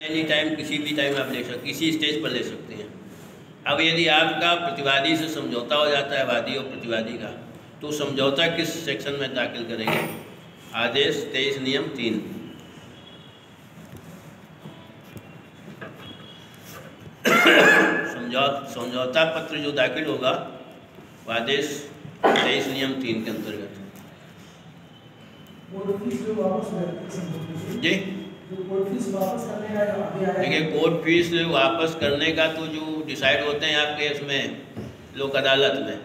Any time किसी भी time आप ले सकते, किसी स्टेज पर ले सकते हैं। अब यदि आपका प्रतिवादी से समझौता हो जाता है, वादी और प्रतिवादी का, तो समझौता किस सेक्शन में दाखिल करेंगे? आदेश 23 नियम 3। समझौता पत्र जो दाखिल होगा वो आदेश 23 नियम 3 के अंतर्गत। जी देखिए, कोर्ट फीस वापस करने का तो जो डिसाइड होते हैं आपके इसमें लोक अदालत में,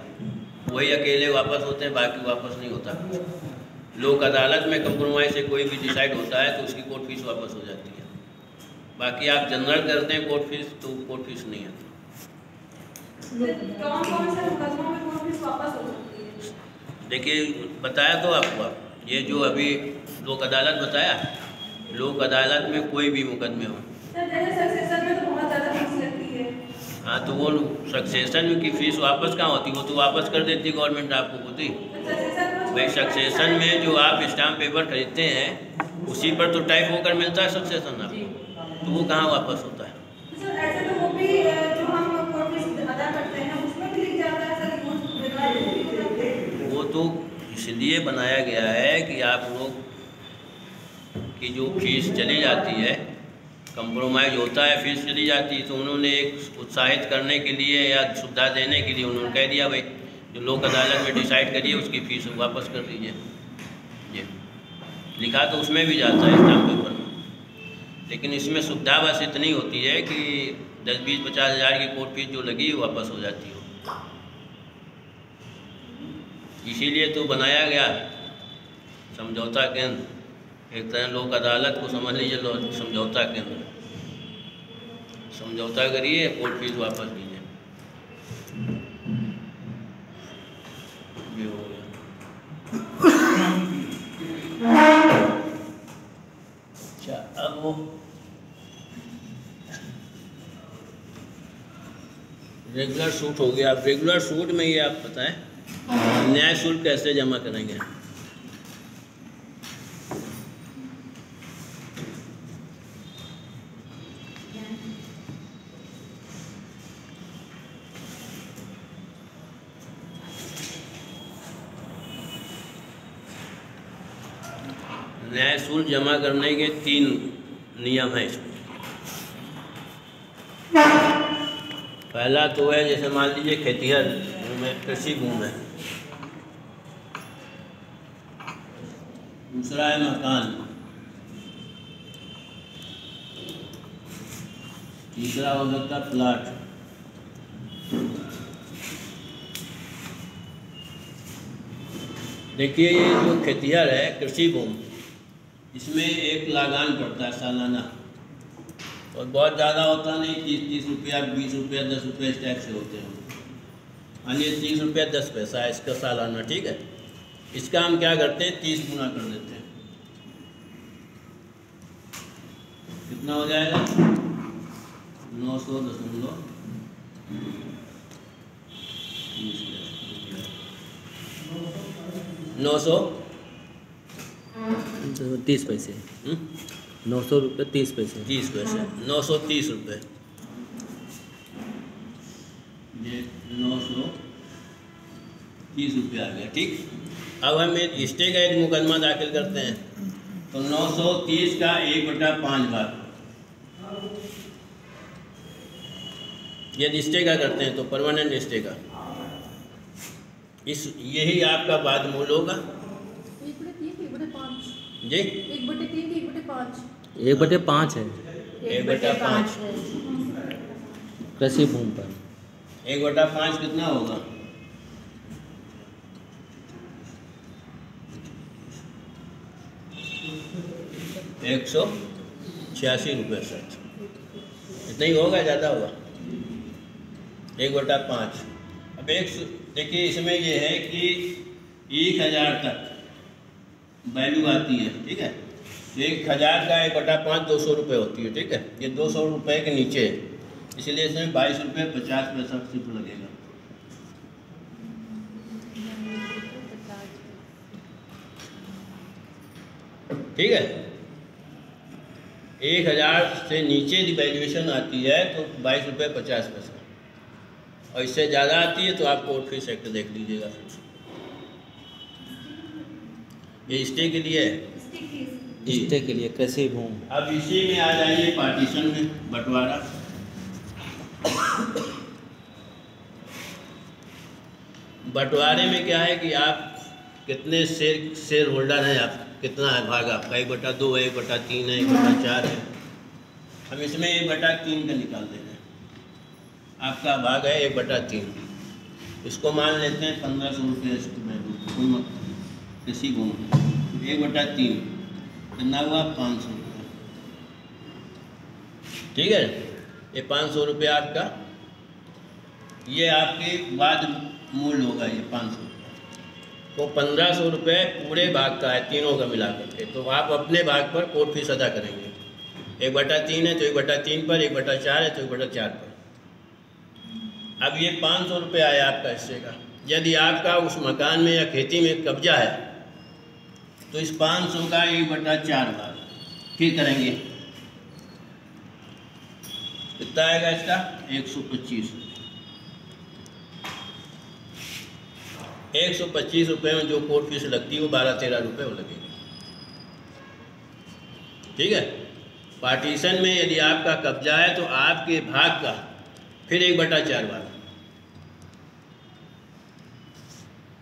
वही अकेले वापस होते हैं, बाकी वापस नहीं होता। लोक अदालत में कंप्रोमाइज से कोई भी डिसाइड होता है तो उसकी कोर्ट फीस वापस हो जाती है। बाकी आप जनरल करते हैं कोर्ट फीस, तो कोर्ट फीस नहीं आती। कौन-कौन से मुकदमों में कोर्ट फीस वापस हो सकती है? देखिए, बताया तो आपको, ये जो अभी लोक अदालत बताया, लोक अदालत में कोई भी मुकदमे हो। सक्सेशन में तो बहुत ज़्यादा फीस लगती है। हाँ, तो वो सक्सेशन की फीस वापस कहाँ होती? वो तो वापस कर देती गवर्नमेंट आपको खुद ही। भाई सक्सेशन में जो आप स्टाम्प पेपर खरीदते हैं उसी पर तो टाइप होकर मिलता है सक्सेशन आपको, तो वो कहाँ वापस होता है? सर ऐसे तो वो भी जो हम कोर्ट फीस अदा करते हैं उसमें भी लिख जाता है सर, वो तो इसलिए बनाया गया है कि आप लोग की जो फीस चली जाती है, कंप्रोमाइज होता है, फीस चली जाती है, तो उन्होंने एक उत्साहित करने के लिए या सुविधा देने के लिए उन्होंने कह दिया भाई जो लोक अदालत में डिसाइड करिए उसकी फ़ीस वापस कर दीजिए। ये लिखा तो उसमें भी जाता है स्टाम्प पेपर में, लेकिन इसमें सुविधा बस इतनी होती है कि 10-20-50 हज़ार की कोर्ट फीस जो लगी वापस हो जाती हो। इसीलिए तो बनाया गया समझौता केंद्र, एक तरह लोक अदालत को समझ लीजिए समझौता केंद्र। समझौता करिए, कोर्ट फीस वापस लीजिए। ये हो गया। अच्छा, अब वो रेगुलर सूट हो गया। अब रेगुलर सूट में ये आप बताएं न्याय शुल्क कैसे जमा करेंगे? न्याय शुल्क जमा करने के 3 नियम हैं इसमें। पहला तो है, जैसे मान लीजिए खेतिहर भूमि है, कृषि भूमि है। दूसरा है मकान। तीसरा हो सकता है प्लाट। देखिए, ये जो खेतिहर है कृषि भूमि, इसमें एक लागान पड़ता है सालाना, और बहुत ज़्यादा होता नहीं, 30 रुपया, 20 रुपया, 10 रुपये इस टाइप से होते हैं। यानी 30 रुपया 10 पैसा है इसका सालाना, ठीक है। इसका हम क्या करते हैं, 30 गुना कर देते हैं। कितना हो जाएगा? 900.30 पैसे 900 रुपये 30 पैसे 30 पैसे 930 रुपये। ये 930 रुपये आ गया, ठीक। अब हम एक स्टे का एक मुकदमा दाखिल करते हैं, तो 930 का 1/5 भाग यदि स्टे का करते हैं तो परमानेंट स्टे का, यही आपका बाद मूल होगा। 1/3 जी 1/3 1/5 है। 1/5 कृषि भूमि पर 1/5 कितना होगा? 186 रुपये सर, इतना ही होगा, ज़्यादा होगा। 1/5। अब देखिए, इसमें ये है कि 1000 तक वैल्यू आती है, ठीक है। 1000 का 1/5 200 रुपये होती है, ठीक है। ये 200 रुपये के नीचे है, इसलिए इसमें 22 रुपये 50 पैसा सिर्फ लगेगा। ठीक है। 1000 से नीचे वैल्यूएशन आती है तो 22 रुपये 50 पैसे, और इससे ज़्यादा आती है तो आप कोर्ट फीस एक्ट देख लीजिएगा। फिर ये स्टे के लिए है, स्टे के लिए कृषि भूमि। अब इसी में आ जाइए पार्टीशन में, बंटवारा। बंटवारे में क्या है कि आप कितने शेयर होल्डर हैं, आप कितना है भाग आपका, 1/2 है, 1/3 है, 1/4 है। हम इसमें 1/3 का निकाल दे रहे हैं। आपका भाग है 1/3, इसको मान लेते हैं 1500 रुपये एस्टिमेट, कोई मतलब किसी भूमि 1/3 कितना हुआ 500 रुपये। ठीक है, ये 500 रुपये आपका, ये आपके बाद मूल्य होगा ये 500 रुपये। तो 1500 रुपये पूरे भाग का है, तीनों का मिला करके। तो आप अपने भाग पर कोर्ट फीस अदा करेंगे। 1/3 है तो 1/3 पर, 1/4 है तो 1/4 पर। अब ये 500 रुपये आया आपका हिस्से का। यदि आपका उस मकान में या खेती में कब्जा है तो इस 500 का 1/4 भाग फिर करेंगे, कितना आएगा इसका 125 रुपये। 125 रुपये में जो कोर्ट फीस लगती है वो 12-13 रुपये वो लगेगी। ठीक है, पार्टीशन में यदि आपका कब्जा है तो आपके भाग का फिर 1/4 भाग।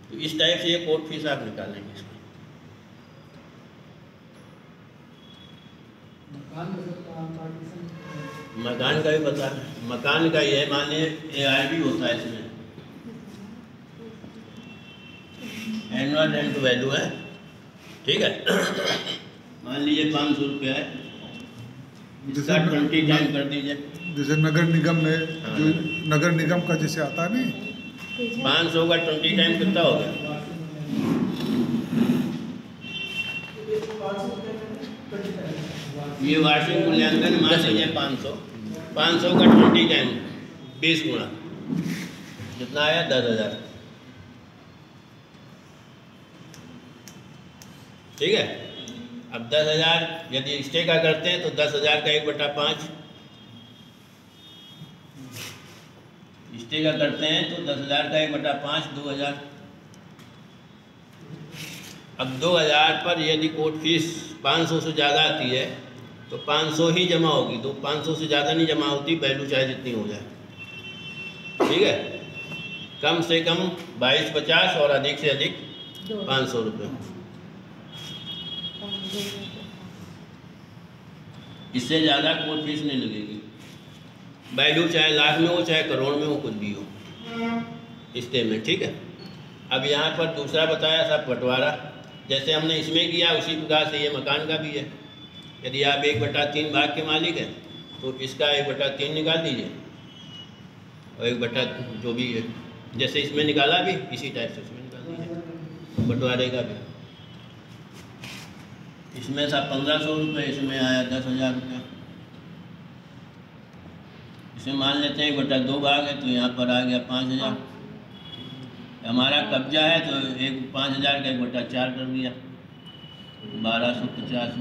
तो इस टाइप से ये कोर्ट फीस आप निकालेंगे इसमें। मकान का भी पता है, मकान का ये मानिए ARV होता है, इसमें एनुअल रेंट वैल्यू है। ठीक है, मान लीजिए 500 रुपये है, इसका 20 टाइम कर दीजिए। जैसे नगर निगम में जो नगर निगम का जैसे आता है नहीं, 500 का 20 टाइम कितना हो गया? ये वार्षिक मूल्यांकन मान लीजिए 500 का 20 टाइम 20 गुना कितना आया 10,000। ठीक है, अब 10,000 यदि स्टे का करते हैं तो 10,000 का 1/5 स्टे का करते हैं तो 10,000 का 1/5 2,000। अब 2,000 पर यदि कोर्ट फीस 500 से ज़्यादा आती है तो 500 ही जमा होगी, तो 500 से ज़्यादा नहीं जमा होती, वैल्यू चाहे जितनी हो जाए। ठीक है, कम से कम 2250 और अधिक से अधिक 500 रुपये। इससे ज़्यादा कोर्ट फीस नहीं लगेगी। वैल्यू चाहे लाख में हो चाहे करोड़ में हो, कुछ भी हो स्टे में। ठीक है, अब यहाँ पर दूसरा बताया था बंटवारा, जैसे हमने इसमें किया उसी प्रकार से ये मकान का भी है। यदि आप 1/3 भाग के मालिक हैं तो इसका 1/3 निकाल दीजिए, और 1/3 जो भी है, जैसे इसमें निकाला भी इसी टाइप से इसमें निकाल दीजिए। बंटवारे का भी इसमें था 1500 रुपये, इसमें आया 10,000 रुपये। इसे मान लेते हैं 1/2 भाग है तो यहाँ पर आ गया 5,000। हमारा कब्जा है तो 5,000 का 1/4 कर दिया 1250।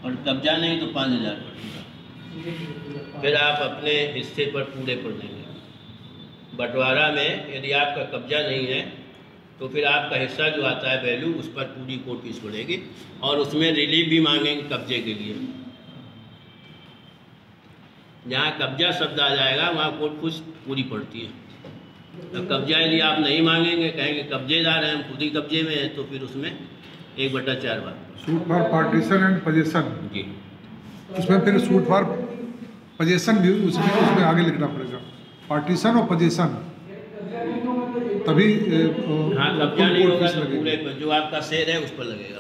और कब्जा नहीं तो 5,000 पर। फिर आप अपने हिस्से पर पूरे पर देंगे। बंटवारा में यदि आपका कब्जा नहीं है तो फिर आपका हिस्सा जो आता है वैल्यू, उस पर पूरी कोर्ट फीस पड़ेगी, और उसमें रिलीफ भी मांगेंगे कब्जे के लिए। जहाँ कब्जा शब्द आ जाएगा वहाँ कोर्ट फीस पूरी पड़ती है। अब कब्जा यदि आप नहीं मांगेंगे, कहेंगे कब्जेदार हैं हम, खुद ही कब्जे में हैं, तो फिर उसमें 1/4 भाग। Suit for partition and position जी, उसमें फिर सूट फॉर पोजीशन भी उसमें आगे लिखना पड़ेगा, पार्टीशन और पोजीशन, तभी हाँ कब्जा नहीं होगा तो पूरे पर जो आपका शेयर है उस पर लगेगा।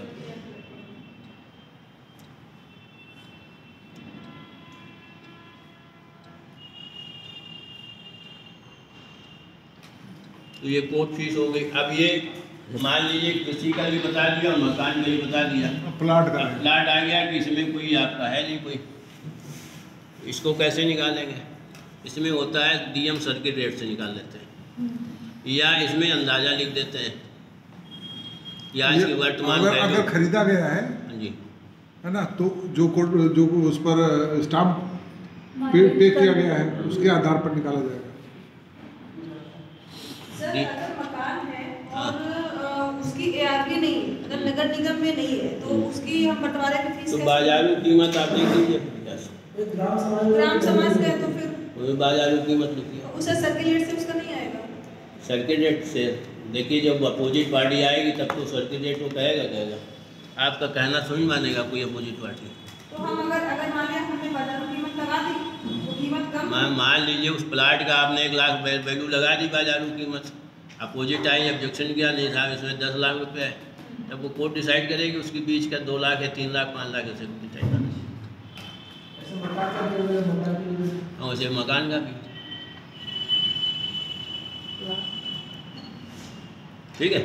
तो ये कोर्ट फीस हो गई। अब ये मान लीजिए कृषि का भी बता दिया और मकान का भी बता दिया। प्लाट का प्लाट आ गया कि इसमें कोई आपका है नहीं कोई, इसको कैसे निकालेंगे? इसमें होता है डीएम सर्किट रेट से निकाल लेते हैं, या इसमें अंदाज़ा लिख देते हैं, या इसकी वर्तमान अगर खरीदा गया है जी है ना, तो जो उस पर स्टाम्प पे किया गया है उसके आधार पर निकाला जाएगा। सर अगर मकान है और उसकी ARV नहीं है, अगर नगर निगम में नहीं है तो उसकी हम बंटवारे की फीस तो बाजारू कीमत आप देख लीजिए 50। ग्राम समाज का है तो फिर वो बाजारू कीमत लिखिए, उसे सर्किल रेट से उसका नहीं आएगा। सर्किट रेट से देखिए, जब अपोजिट पार्टी आएगी तब तो सर्किट रेट वो कहेगा। आपका कहना थोड़ी मानेगा कोई अपोजिट पार्टी। तो हम अगर मान लिया हमने बाजारू कीमत लगा दी तो कीमत कम, मान लीजिए उस प्लाट का आपने 1 लाख वैल्यू लगा दी बाजारू कीमत, अपोजिट आई ऑब्जेक्शन किया, नहीं साहब इसमें 10 लाख रुपये है, तब वो कोर्ट डिसाइड करेगी उसके बीच का 2 लाख है, 3 लाख 5 लाख ऐसे डिसाइड करना और उसे मकान का भी। ठीक है।